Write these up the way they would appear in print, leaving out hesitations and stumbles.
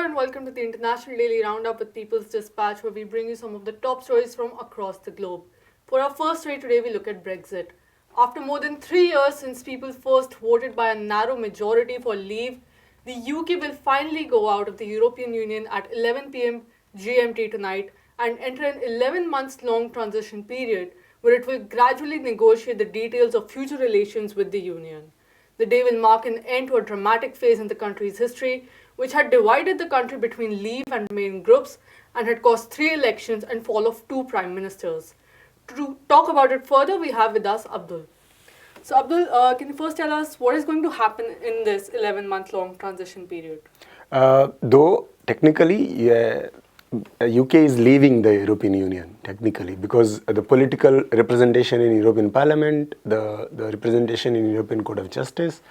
and welcome to the International Daily Roundup with People's Dispatch, where we bring you some of the top stories from across the globe. For our first story today, we look at Brexit. After more than 3 years since people first voted by a narrow majority for leave, the UK will finally go out of the European Union at 11 pm GMT tonight and enter an 11 months long transition period where it will gradually negotiate the details of future relations with the Union. The day will mark an end to a dramatic phase in the country's history, which had divided the country between Leave and Remain groups and had caused 3 elections and fall of 2 prime ministers. To talk about it further, we have with us Abdul. So, Abdul, can you first tell us what is going to happen in this 11-month-long transition period? Though technically, UK is leaving the European Union technically because the political representation in European Parliament, the representation in European Court of Justice,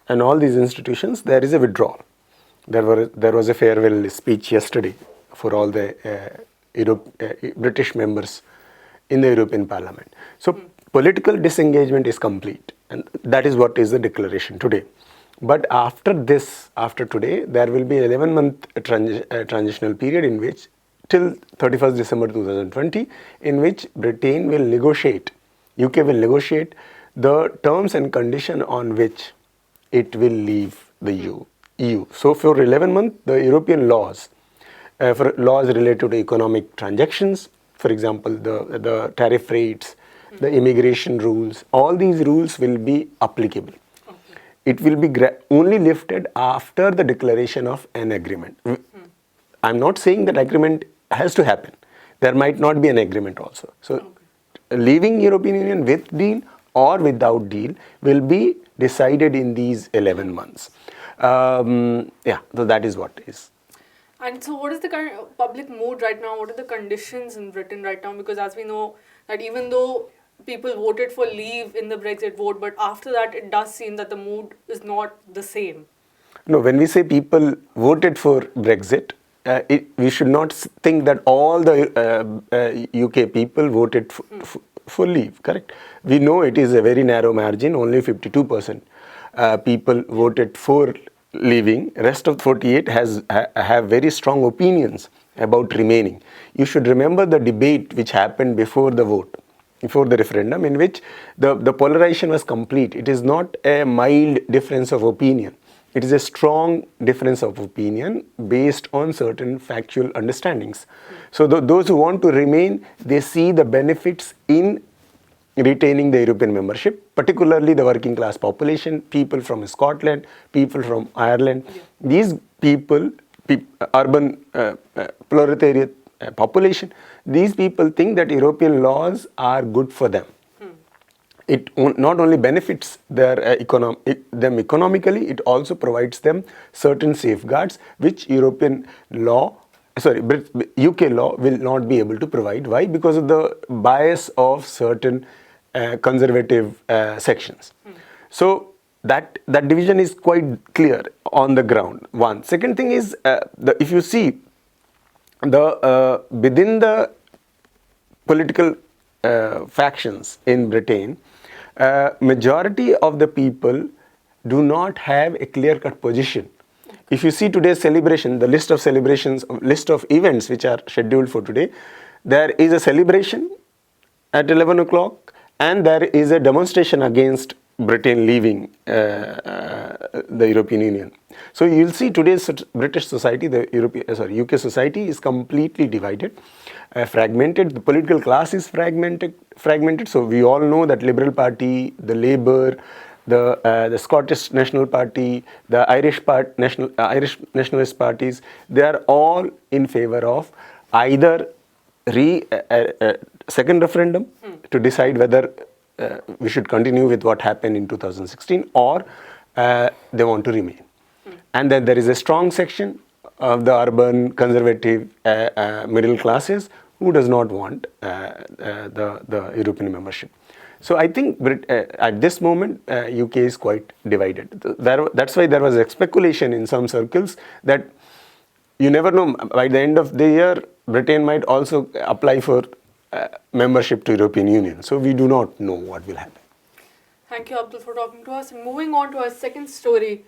and all these institutions, there is a withdrawal. There was a farewell speech yesterday for all the British members in the European Parliament. So political disengagement is complete, and that is what is the declaration today. But after today, there will be 11-month transitional period in which, till 31st December 2020, in which Britain will negotiate, UK will negotiate the terms and condition on which it will leave the EU. So for 11 months, the European laws, for laws related to economic transactions, for example, the tariff rates, the immigration rules, all these rules will be applicable. It will be only lifted after the declaration of an agreement. I'm not saying that agreement has to happen. There might not be an agreement also. So leaving European Union with deal or without deal will be decided in these 11 months. So that is what is. And so what is the current public mood right now? What are the conditions in Britain right now? Because as we know, that even though people voted for leave in the Brexit vote, but after that it does seem that the mood is not the same. No, when we say people voted for Brexit, we should not think that all the UK people voted for leave, correct? We know it is a very narrow margin, only 52% people voted for leaving. Rest of 48 have very strong opinions about remaining. You should remember the debate which happened before the vote, before the referendum, in which the polarization was complete. It is not a mild difference of opinion. It is a strong difference of opinion based on certain factual understandings. So those who want to remain, they see the benefits in retaining the European membership, particularly the working class population, people from Scotland, people from Ireland. These people, urban proletariat population, these people think that European laws are good for them. It not only benefits them economically, it also provides them certain safeguards which UK law will not be able to provide. Why? Because of the bias of certain conservative sections. So that division is quite clear on the ground. One. Second thing is, if you see within the political factions in Britain, majority of the people do not have a clear-cut position. If you see today's celebration, the list of events which are scheduled for today, there is a celebration at 11 o'clock and there is a demonstration against Britain leaving the European Union. So you'll see today's British society, UK society is completely divided, fragmented. The political class is fragmented. So we all know that Liberal Party, the Labour, the Scottish National Party, the Irish nationalist parties, they are all in favour of either second referendum to decide whether we should continue with what happened in 2016 or they want to remain. And then there is a strong section of the urban conservative middle classes who does not want the European membership. So I think at this moment UK is quite divided. That's why there was a speculation in some circles that you never know, by the end of the year Britain might also apply for membership to European Union. So we do not know what will happen. Thank you, Abdul, for talking to us. And moving on to our second story,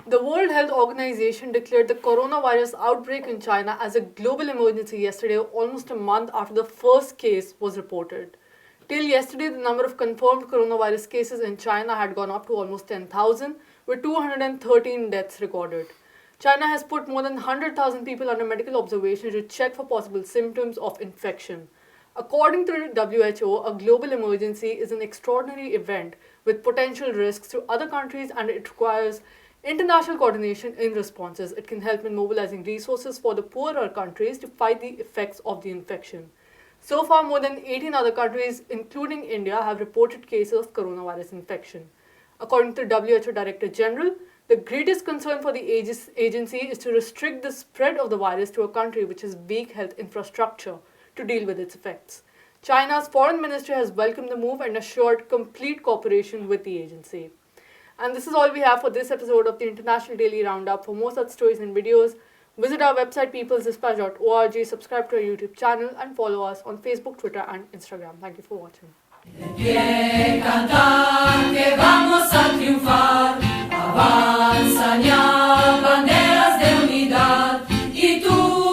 The World Health Organization declared the coronavirus outbreak in China as a global emergency yesterday, almost a month after the first case was reported. Till yesterday, the number of confirmed coronavirus cases in China had gone up to almost 10,000, with 213 deaths recorded. China has put more than 100,000 people under medical observation to check for possible symptoms of infection. According to the WHO, a global emergency is an extraordinary event with potential risks to other countries, and it requires international coordination in responses. It can help in mobilizing resources for the poorer countries to fight the effects of the infection. So far, more than 18 other countries, including India, have reported cases of coronavirus infection. According to WHO Director General, the greatest concern for the agency is to restrict the spread of the virus to a country which has weak health infrastructure to deal with its effects. China's foreign ministry has welcomed the move and assured complete cooperation with the agency. And this is all we have for this episode of the International Daily Roundup. For more such stories and videos, visit our website peoplesdispatch.org, subscribe to our YouTube channel, and follow us on Facebook, Twitter, and Instagram. Thank you for watching. Cantar que vamos a triunfar, avanzan ya banderas de unidad y tú